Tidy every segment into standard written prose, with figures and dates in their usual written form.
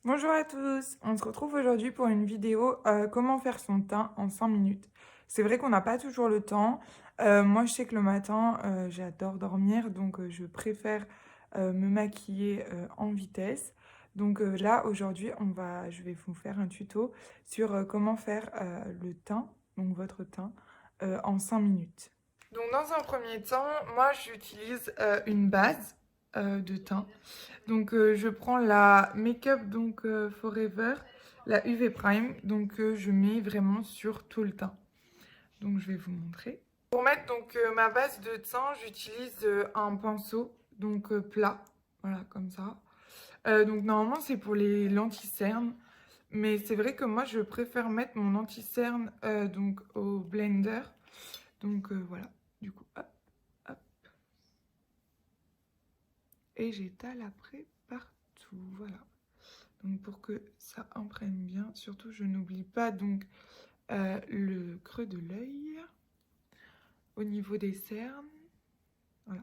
Bonjour à tous, on se retrouve aujourd'hui pour une vidéo comment faire son teint en 5 minutes. C'est vrai qu'on n'a pas toujours le temps. Moi je sais que le matin j'adore dormir donc je préfère me maquiller en vitesse. Donc là aujourd'hui je vais vous faire un tuto sur comment faire le teint, donc votre teint, en 5 minutes. Donc dans un premier temps, moi j'utilise une base de teint. Donc je prends la Makeup Forever, la UV Prime, donc je mets vraiment sur tout le teint. Donc je vais vous montrer. Pour mettre ma base de teint, j'utilise un pinceau plat, voilà comme ça. Donc normalement c'est pour les lentilles-cernes, mais c'est vrai que moi je préfère mettre mon anti-cerne au blender. Donc voilà, du coup hop, hop, et j'étale après partout, voilà. Donc pour que ça imprègne bien, surtout je n'oublie pas le creux de l'œil au niveau des cernes. Voilà.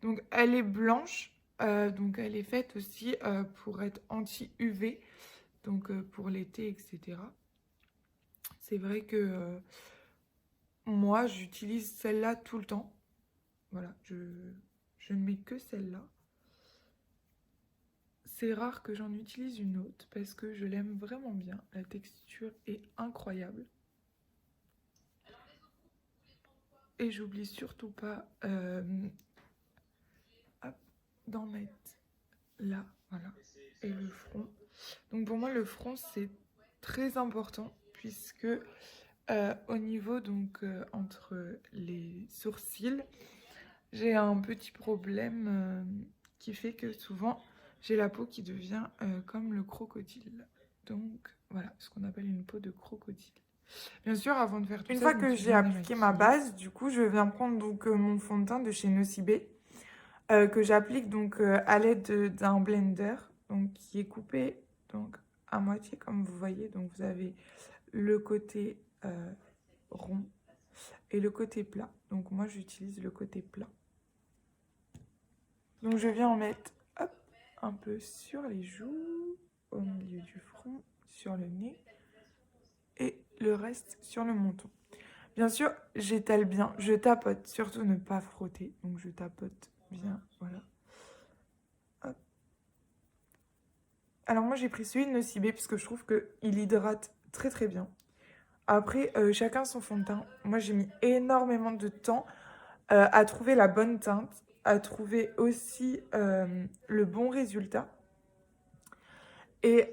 Donc elle est blanche, donc elle est faite aussi pour être anti-UV, pour l'été, etc. C'est vrai que moi j'utilise celle-là tout le temps. Voilà, je ne mets que celle-là. C'est rare que j'en utilise une autre parce que je l'aime vraiment bien. La texture est incroyable. Et j'oublie surtout pas hop, d'en mettre là, voilà, et le front. Donc pour moi, le front, c'est très important puisque au niveau, entre les sourcils, j'ai un petit problème qui fait que souvent, j'ai la peau qui devient comme le crocodile. Donc voilà, ce qu'on appelle une peau de crocodile. Bien sûr, avant de faire tout ça, une fois que j'ai appliqué ma base, du coup, je viens prendre mon fond de teint de chez Nocibé que j'applique à l'aide d'un blender qui est coupé à moitié comme vous voyez. Donc vous avez le côté rond et le côté plat. Donc moi j'utilise le côté plat. Donc je viens en mettre hop, un peu sur les joues, au milieu du front, sur le nez et le reste sur le menton. Bien sûr, j'étale bien, je tapote, surtout ne pas frotter. Donc je tapote bien, voilà. Hop. Alors moi j'ai pris celui de Nocibé parce que je trouve qu'il hydrate très très bien. Après, chacun son fond de teint. Moi j'ai mis énormément de temps à trouver la bonne teinte, à trouver aussi le bon résultat. Et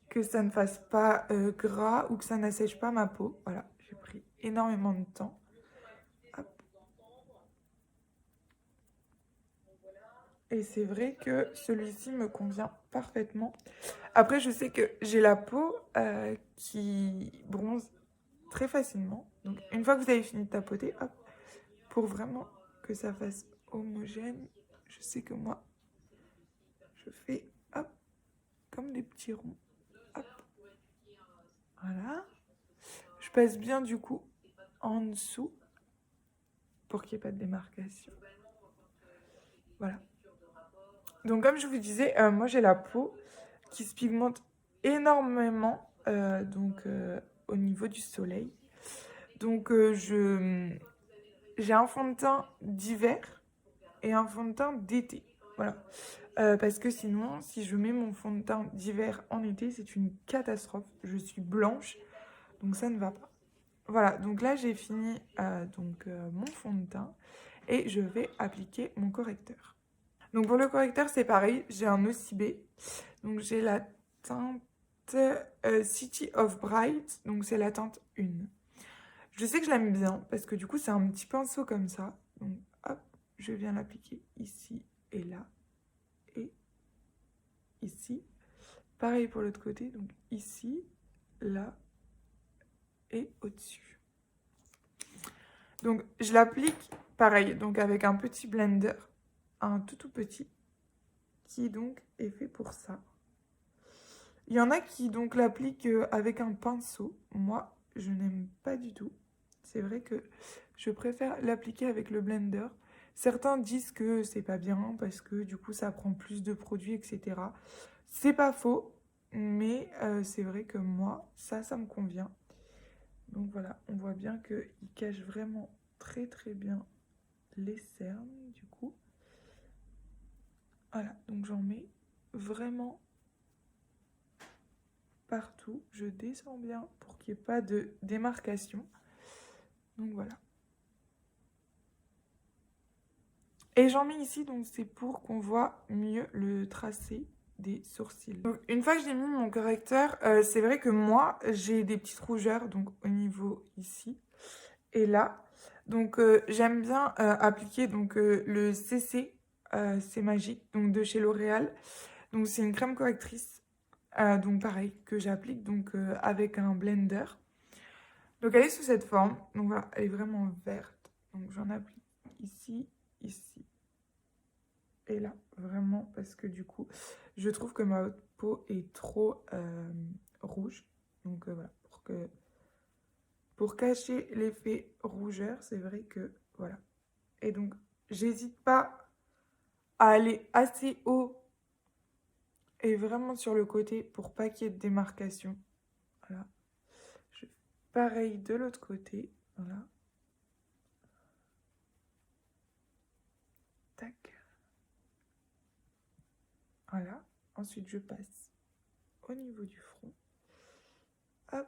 que ça ne fasse pas gras ou que ça n'assèche pas ma peau. Voilà, j'ai pris énormément de temps. Hop. Et c'est vrai que celui-ci me convient parfaitement. Après, je sais que j'ai la peau qui bronze très facilement. Donc, une fois que vous avez fini de tapoter, hop, pour vraiment que ça fasse homogène, je sais que moi, je fais hop, comme des petits ronds. Hop, voilà. Je passe bien du coup en dessous pour qu'il n'y ait pas de démarcation. Voilà. Donc comme je vous disais, moi j'ai la peau qui se pigmente énormément au niveau du soleil. Donc j'ai un fond de teint d'hiver et un fond de teint d'été. Voilà. Parce que sinon, si je mets mon fond de teint d'hiver en été, c'est une catastrophe. Je suis blanche, donc ça ne va pas. Voilà, donc là j'ai fini mon fond de teint et je vais appliquer mon correcteur. Donc pour le correcteur, c'est pareil, j'ai un OCB. Donc j'ai la teinte City of Bright, donc c'est la teinte 1. Je sais que je l'aime bien parce que du coup c'est un petit pinceau comme ça. Donc hop, je viens l'appliquer ici et là et ici. Pareil pour l'autre côté, donc ici, là et au-dessus. Donc je l'applique pareil, donc avec un petit blender, un tout petit, qui donc est fait pour ça. Il y en a qui donc l'appliquent avec un pinceau. Moi, je n'aime pas du tout. C'est vrai que je préfère l'appliquer avec le blender. Certains disent que c'est pas bien parce que du coup ça prend plus de produits, etc. C'est pas faux, mais c'est vrai que moi, ça me convient. Donc voilà, on voit bien qu'il cache vraiment très très bien les cernes du coup. Voilà, donc j'en mets vraiment partout. Je descends bien pour qu'il n'y ait pas de démarcation. Donc voilà. Et j'en mets ici, donc c'est pour qu'on voit mieux le tracé des sourcils. Donc, une fois que j'ai mis mon correcteur, c'est vrai que moi, j'ai des petites rougeurs, donc au niveau ici et là. Donc j'aime bien appliquer donc, le CC, c'est magique, donc de chez L'Oréal. Donc c'est une crème correctrice, donc pareil, que j'applique donc avec un blender. Donc elle est sous cette forme, donc voilà, elle est vraiment verte. Donc j'en applique ici, ici et là, vraiment parce que du coup, je trouve que ma peau est trop rouge. Donc voilà, pour cacher l'effet rougeur, c'est vrai que voilà. Et donc j'hésite pas à aller assez haut et vraiment sur le côté pour pas qu'il y ait de démarcation. Voilà. Je fais pareil de l'autre côté. Voilà. Tac. Voilà. Ensuite, je passe au niveau du front. Hop.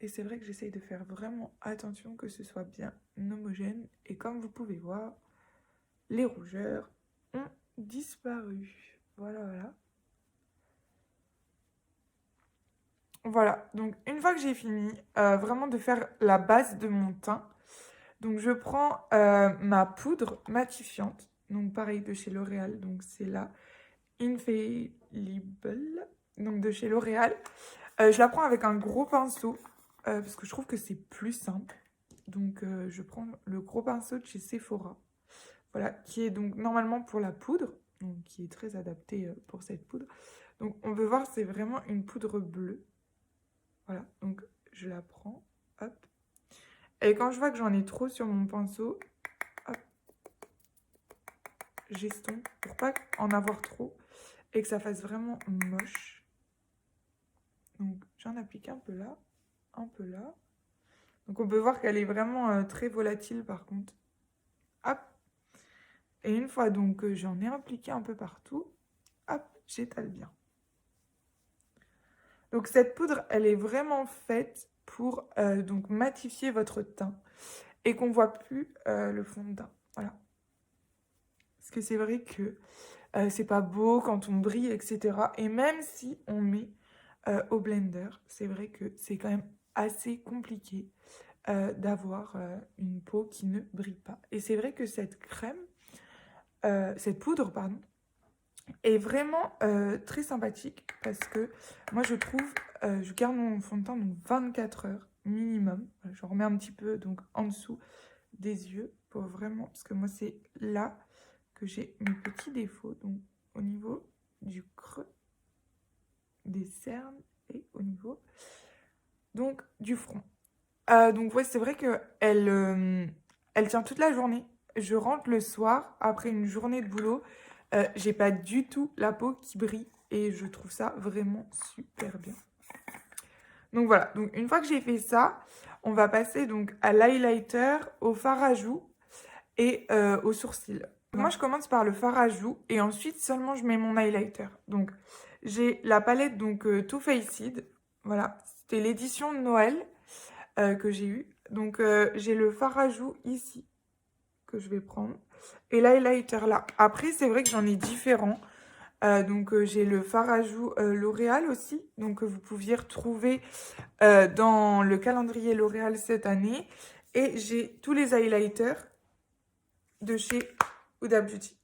Et c'est vrai que j'essaye de faire vraiment attention que ce soit bien homogène. Et comme vous pouvez voir, les rougeurs ont disparu. Voilà, voilà. Voilà, donc une fois que j'ai fini vraiment de faire la base de mon teint, donc je prends ma poudre matifiante, donc pareil de chez L'Oréal, donc c'est la Infallible, donc de chez L'Oréal. Je la prends avec un gros pinceau, parce que je trouve que c'est plus simple. Donc je prends le gros pinceau de chez Sephora, voilà, qui est donc normalement pour la poudre, donc qui est très adapté pour cette poudre. Donc on peut voir, c'est vraiment une poudre bleue. Voilà, donc je la prends, hop. Et quand je vois que j'en ai trop sur mon pinceau, hop, j'estompe pour pas en avoir trop et que ça fasse vraiment moche. Donc j'en applique un peu là, un peu là. Donc on peut voir qu'elle est vraiment très volatile par contre. Hop. Et une fois donc que j'en ai appliqué un peu partout, hop, j'étale bien. Donc cette poudre, elle est vraiment faite pour donc matifier votre teint et qu'on voit plus le fond de teint. Voilà. Parce que c'est vrai que c'est pas beau quand on brille, etc. Et même si on met au blender, c'est vrai que c'est quand même assez compliqué d'avoir une peau qui ne brille pas. Et c'est vrai que cette crème, cette poudre, pardon, est vraiment très sympathique parce que moi je trouve, je garde mon fond de teint donc 24 heures minimum. Je remets un petit peu donc en dessous des yeux pour vraiment, parce que moi c'est là que j'ai mes petits défauts, donc au niveau du creux des cernes et au niveau donc du front. Donc ouais, c'est vrai que elle tient toute la journée. Je rentre le soir après une journée de boulot, j'ai pas du tout la peau qui brille et je trouve ça vraiment super bien. Donc voilà, donc une fois que j'ai fait ça, on va passer donc à l'highlighter, au fard à joues et aux sourcils. Moi, je commence par le fard à joues et ensuite seulement je mets mon highlighter. Donc, j'ai la palette donc Too Faced. Voilà, c'était l'édition de Noël que j'ai eue. Donc, j'ai le fard à joues ici que je vais prendre et l'highlighter là. Après, c'est vrai que j'en ai différents. Donc, j'ai le fard à joues L'Oréal aussi. Donc, que vous pouviez retrouver dans le calendrier L'Oréal cette année. Et j'ai tous les highlighters de chez Huda Beauty.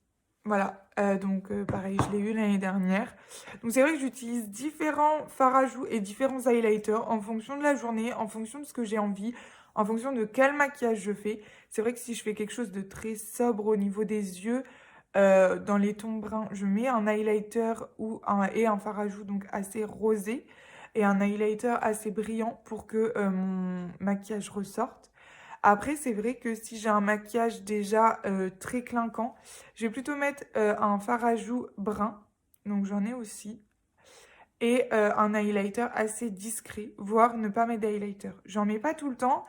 Voilà, donc pareil, je l'ai eu l'année dernière. Donc c'est vrai que j'utilise différents fards à joues et différents highlighters en fonction de la journée, en fonction de ce que j'ai envie, en fonction de quel maquillage je fais. C'est vrai que si je fais quelque chose de très sobre au niveau des yeux, dans les tons bruns, je mets un highlighter et un fard à joues donc assez rosé et un highlighter assez brillant pour que mon maquillage ressorte. Après, c'est vrai que si j'ai un maquillage déjà très clinquant, je vais plutôt mettre un fard à joues brun. Donc j'en ai aussi. et un highlighter assez discret, voire ne pas mettre d'highlighter. J'en mets pas tout le temps.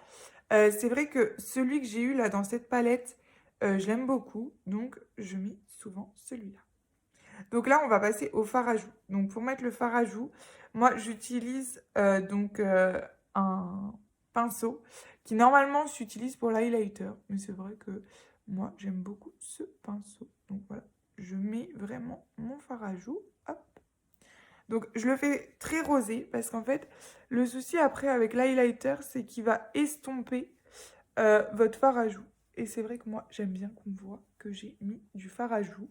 C'est vrai que celui que j'ai eu là dans cette palette, je l'aime beaucoup, donc je mets souvent celui-là. Donc là, on va passer au fard à joues. Donc pour mettre le fard à joues, moi j'utilise un pinceau qui normalement s'utilise pour l'highlighter. Mais c'est vrai que moi j'aime beaucoup ce pinceau. Donc voilà, je mets vraiment mon fard à joues. Hop. Donc je le fais très rosé parce qu'en fait, le souci après avec l'highlighter, c'est qu'il va estomper votre fard à joues. Et c'est vrai que moi, j'aime bien qu'on voit que j'ai mis du fard à joues.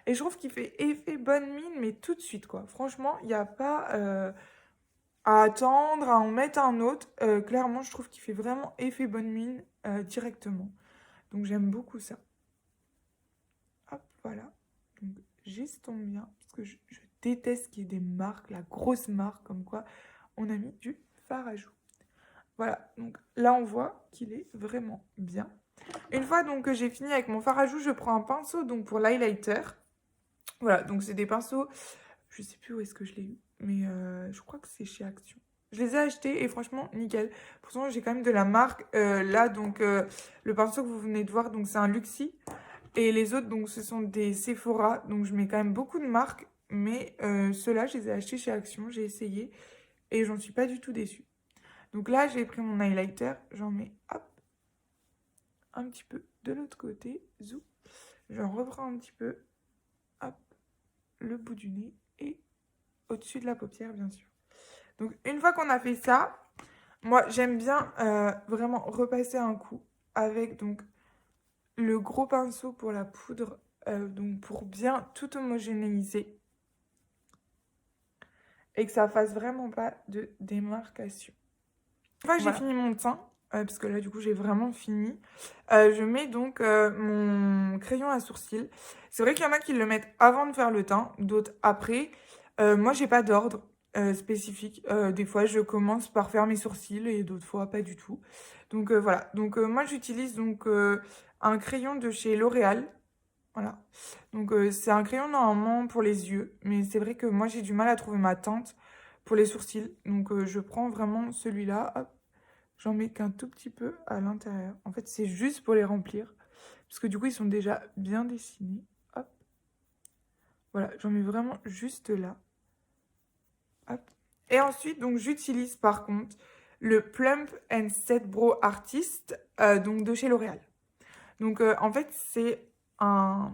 Et je trouve qu'il fait effet bonne mine, mais tout de suite, quoi. Franchement, il n'y a pas à attendre, à en mettre un autre. Clairement, je trouve qu'il fait vraiment effet bonne mine directement. Donc, j'aime beaucoup ça. Hop, voilà. Donc, j'estompe bien, parce que je déteste qu'il y ait des marques, la grosse marque, comme quoi on a mis du fard à joues. Voilà, donc là, on voit qu'il est vraiment bien. Une fois donc que j'ai fini avec mon fard à joues, je prends un pinceau donc pour l'highlighter. Voilà, donc c'est des pinceaux, je sais plus où est-ce que je l'ai eu, mais je crois que c'est chez Action. Je les ai achetés et franchement, nickel. Pourtant, j'ai quand même de la marque. Là, donc, le pinceau que vous venez de voir, donc c'est un Luxie. Et les autres, donc, ce sont des Sephora. Donc, je mets quand même beaucoup de marques. Mais ceux-là, je les ai achetés chez Action. J'ai essayé et j'en suis pas du tout déçue. Donc là, j'ai pris mon highlighter. J'en mets, hop, un petit peu de l'autre côté. Zou. J'en reprends un petit peu. Hop, le bout du nez et au-dessus de la paupière, bien sûr. Donc, une fois qu'on a fait ça, moi, j'aime bien vraiment repasser un coup avec donc le gros pinceau pour la poudre, donc pour bien tout homogénéiser et que ça fasse vraiment pas de démarcation. Une fois que j'ai fini mon teint, parce que là, du coup, j'ai vraiment fini, je mets donc mon crayon à sourcils. C'est vrai qu'il y en a qui le mettent avant de faire le teint, d'autres après. Moi, j'ai pas d'ordre spécifique. Des fois, je commence par faire mes sourcils et d'autres fois, pas du tout. Donc voilà. Donc moi, j'utilise donc un crayon de chez L'Oréal. Voilà. Donc c'est un crayon normalement pour les yeux, mais c'est vrai que moi, j'ai du mal à trouver ma teinte pour les sourcils. Donc je prends vraiment celui-là. Hop. J'en mets qu'un tout petit peu à l'intérieur. En fait, c'est juste pour les remplir. Parce que du coup, ils sont déjà bien dessinés. Hop. Voilà, j'en mets vraiment juste là. Hop. Et ensuite, donc, j'utilise par contre le Plump and Set Brow Artist, donc de chez L'Oréal. Donc, en fait, c'est un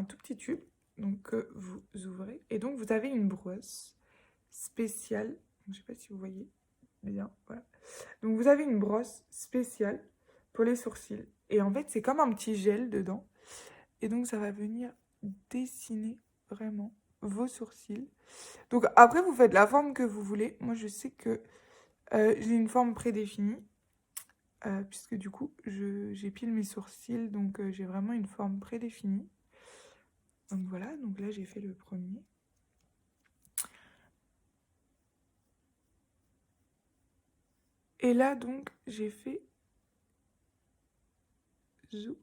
tout petit tube donc, que vous ouvrez. Et donc, vous avez une brosse spéciale. Je ne sais pas si vous voyez bien. Voilà. Donc, vous avez une brosse spéciale pour les sourcils. Et en fait, c'est comme un petit gel dedans. Et donc, ça va venir dessiner vraiment vos sourcils. Donc, après, vous faites la forme que vous voulez. Moi, je sais que j'ai une forme prédéfinie. Puisque du coup, j'épile mes sourcils. Donc, j'ai vraiment une forme prédéfinie. Donc, voilà. Donc, là, j'ai fait le premier. Et là, donc, j'ai fait le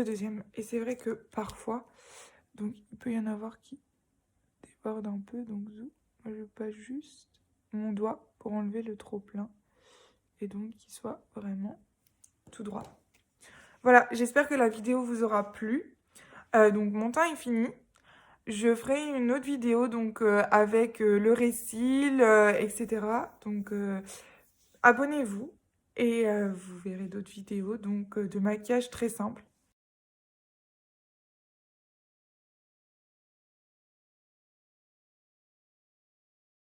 deuxième. Et c'est vrai que parfois, donc il peut y en avoir qui débordent un peu. Donc, moi, je passe juste mon doigt pour enlever le trop plein. Et donc, qu'il soit vraiment tout droit. Voilà, j'espère que la vidéo vous aura plu. Donc, mon teint est fini. Je ferai une autre vidéo donc avec le récit, etc. Donc, abonnez-vous et vous verrez d'autres vidéos donc de maquillage très simple.